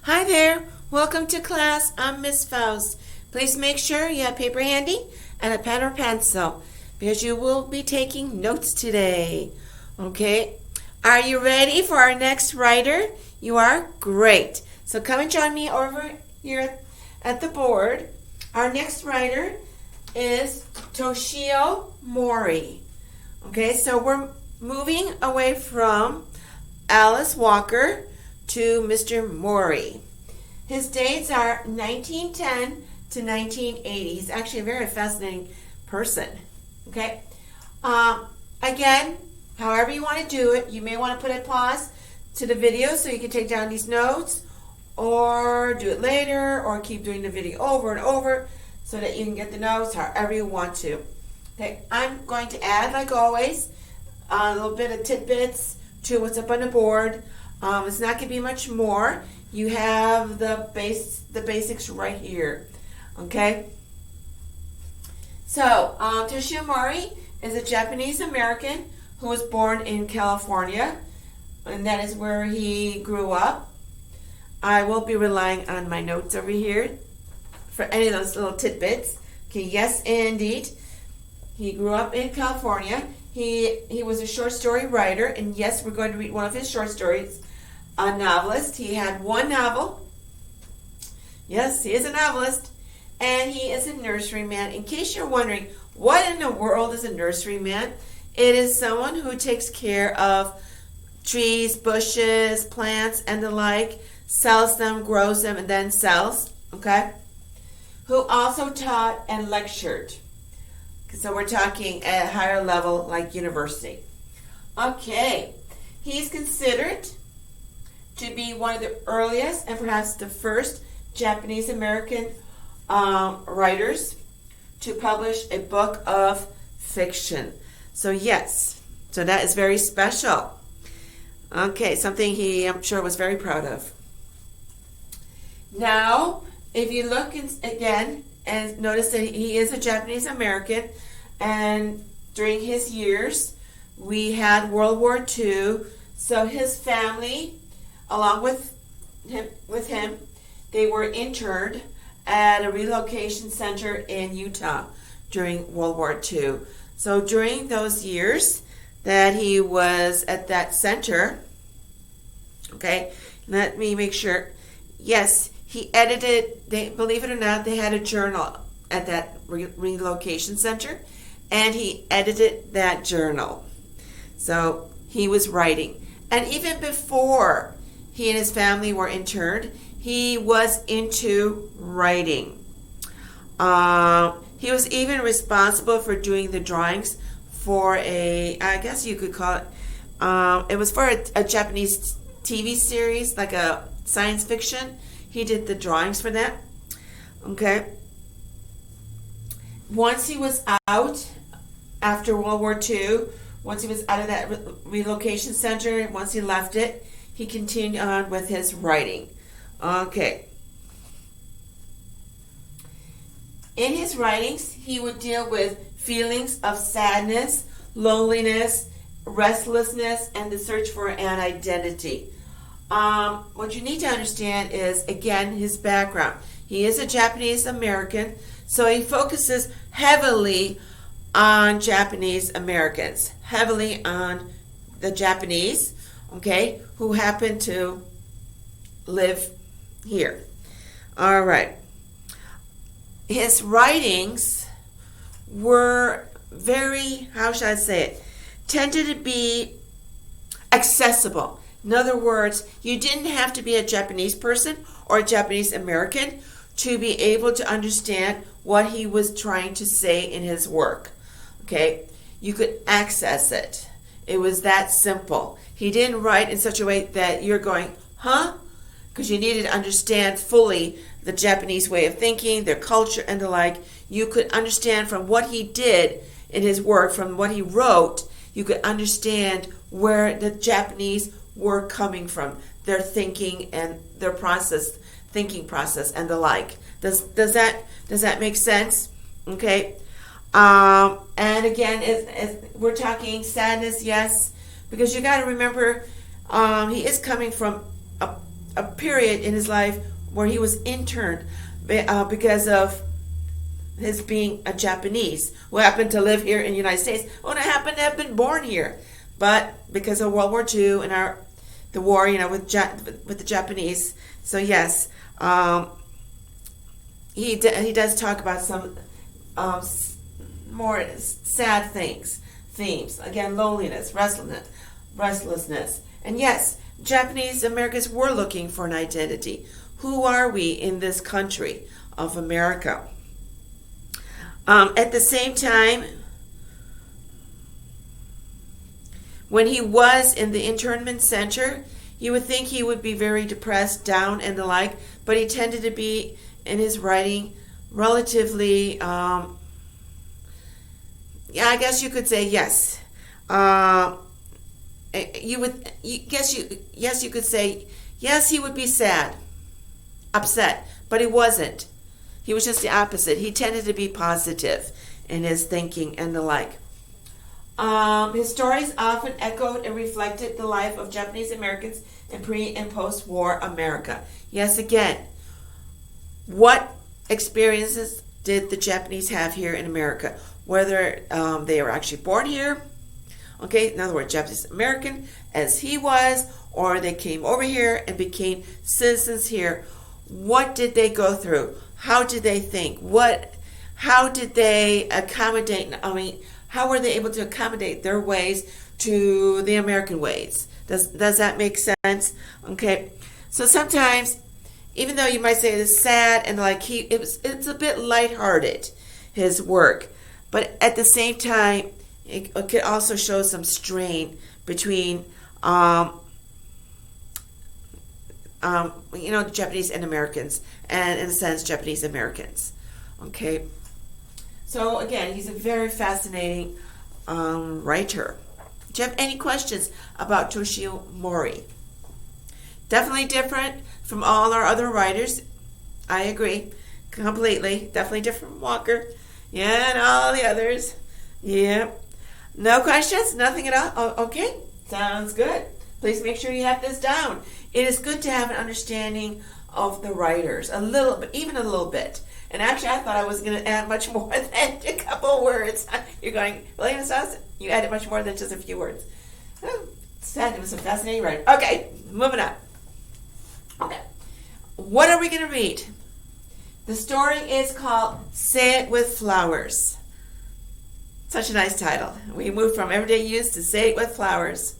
Hi there. Welcome to class. I'm Miss Faust. Please make sure you have paper handy and a pen or pencil because you will be taking notes today. Okay? Are you ready for our next writer? You are? Great. So come and join me over here at the board. Our next writer is Toshio Mori. Okay, so we're moving away from Alice Walker to Mr. Mori. His dates are 1910 to 1980. He's actually a very fascinating person. Okay. Again, however you want to do it, you may want to put a pause to the video so you can take down these notes, or do it later, or keep doing the video over and over so that you can get the notes however you want to. Okay, I'm going to add, like always, a little bit of tidbits to what's up on the board. It's not going to be much more. You have the basics right here. Okay? So, Toshio Mori is a Japanese American who was born in California, and that is where he grew up. I will be relying on my notes over here for any of those little tidbits. Okay, yes, indeed. He grew up in California. He was a short story writer, and yes, we're going to read one of his short stories. A novelist. He had one novel. Yes, he is a novelist. And he is a nursery man. In case you're wondering, what in the world is a nursery man? It is someone who takes care of trees, bushes, plants, and the like, sells them, grows them, and then sells. Okay? Who also taught and lectured. So we're talking at a higher level, like university. Okay. He's considered to be one of the earliest and perhaps the first Japanese American writers to publish a book of fiction. So yes, so that is very special. Okay, something he, I'm sure, was very proud of. Now, if you look again and notice that he is a Japanese American, and during his years, we had World War II, so his family, along with him, they were interned at a relocation center in Utah during World War II. So during those years that he was at that center, okay, let me make sure. Yes, he edited, believe it or not, they had a journal at that relocation center, and he edited that journal. So he was writing. And even before he and his family were interned, he was into writing. He was even responsible for doing the drawings for I guess you could call it, it was for a Japanese TV series, like a science fiction. He did the drawings for that. Okay. Once he was out, after World War II, once he was out of that relocation center, once he left it, he continued on with his writing. Okay. In his writings, he would deal with feelings of sadness, loneliness, restlessness, and the search for an identity. What you need to understand is, again, his background. He is a Japanese American, so he focuses heavily on Japanese Americans, heavily on the Japanese, okay, who happen to live here. All right. His writings were very, how should I say it, tended to be accessible. In other words, you didn't have to be a Japanese person or a Japanese American to be able to understand what he was trying to say in his work. Okay? You could access it. It was that simple. He didn't write in such a way that you're going, huh? Because you needed to understand fully the Japanese way of thinking, their culture, and the like. You could understand from what he did in his work, from what he wrote, you could understand where the Japanese were coming from, their thinking and their thinking process, and the like. Does that make sense? Okay. And again, we're talking sadness, yes, because you got to remember, he is coming from a period in his life where he was interned because of his being a Japanese who happened to live here in the United States, who happened to have been born here. But because of World War II and the war, with the Japanese, so yes, he does talk about some more sad themes. Again, loneliness, restlessness, and yes, Japanese Americans were looking for an identity. Who are we in this country of America? At the same time, when he was in the internment center, you would think he would be very depressed, down, and the like, but he tended to be, in his writing, relatively, I guess you could say yes. You could say yes, he would be sad, upset, but he wasn't. He was just the opposite. He tended to be positive in his thinking and the like. His stories often echoed and reflected the life of Japanese Americans in pre- and post-war America. Yes, again, what experiences did the Japanese have here in America? Whether they were actually born here, okay, in other words, Japanese American as he was, or they came over here and became citizens here. What did they go through? How did they think? How did they accommodate? How were they able to accommodate their ways to the American ways? Does that make sense? Okay, so sometimes, even though you might say it's sad and like it's a bit lighthearted, his work, but at the same time, it could also show some strain between, the Japanese and Americans, and in a sense, Japanese Americans. Okay, so again, he's a very fascinating writer. Do you have any questions about Toshio Mori? Definitely different from all our other writers. I agree completely. Definitely different from Walker. Yeah, and all the others. Yeah. No questions? Nothing at all? Oh, okay. Sounds good. Please make sure you have this down. It is good to have an understanding of the writers. A little bit, even a little bit. And actually, I thought I was going to add much more than a couple words. You're going, really, Miss Austin? You added much more than just a few words. Sad. It was a fascinating writing. Okay, moving on. Okay. What are we going to read? The story is called Say It With Flowers. Such a nice title. We moved from everyday use to Say It With Flowers.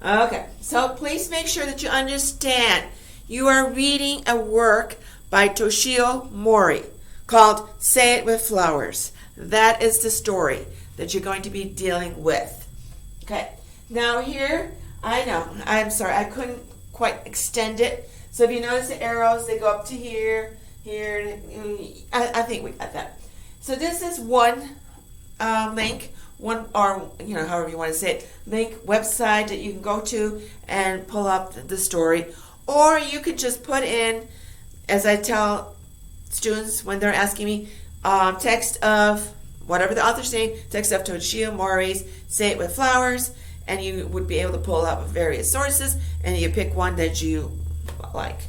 Okay, so please make sure that you understand you are reading a work by Toshio Mori called Say It With Flowers. That is the story that you're going to be dealing with. Okay, now here, I'm sorry, I couldn't quite extend it. So if you notice the arrows, they go up to here, here, I think we got that. So this is one link, or however you want to say it, link, website that you can go to and pull up the story. Or you could just put in, as I tell students when they're asking me, text of whatever the author's name, text of Toshio Mori's Say It With Flowers, and you would be able to pull up various sources, and you pick one that you like.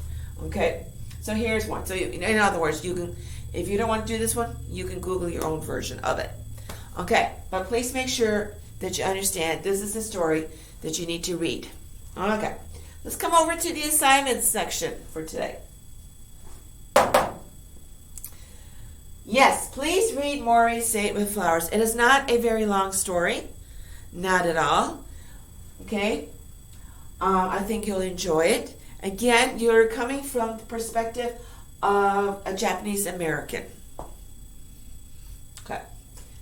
Okay, so here's one. So in other words, you can, if you don't want to do this one, you can Google your own version of it. Okay, but please make sure that you understand this is the story that you need to read. Okay, let's come over to the assignments section for today. Yes, please read Mori's Say It With Flowers. It is not a very long story, not at all. Okay, I think you'll enjoy it. Again, you're coming from the perspective of a Japanese American. Okay,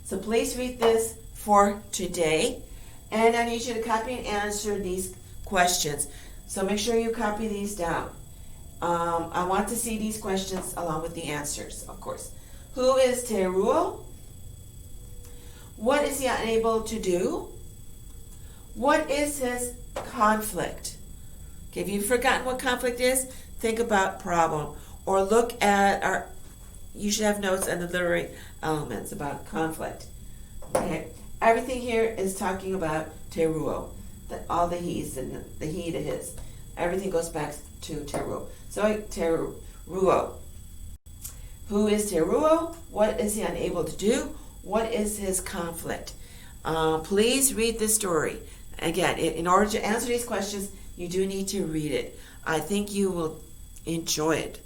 so please read this for today, and I need you to copy and answer these questions. So make sure you copy these down. I want to see these questions along with the answers, of course. Who is Teruo? What is he unable to do? What is his conflict? Okay, if you've forgotten what conflict is, think about problem. Or look at you should have notes on the literary elements about conflict. Okay, everything here is talking about Teruo, all the he's and the he to his. everything goes back to Teruo. So Teruo. Who is Teruo? What is he unable to do? What is his conflict? Please read this story. Again, in order to answer these questions, you do need to read it. I think you will enjoy it.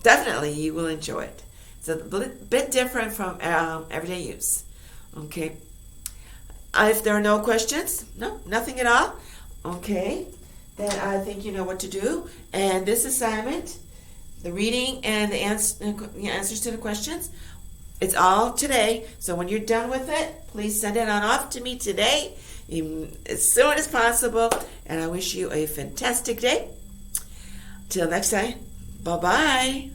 Definitely, you will enjoy it. It's a bit different from everyday use. Okay. If there are no questions, no, nothing at all, okay, then I think you know what to do. And this assignment, the reading and the answers to the questions, it's all today. So when you're done with it, please send it on off to me today, as soon as possible. And I wish you a fantastic day. Till next time, bye-bye.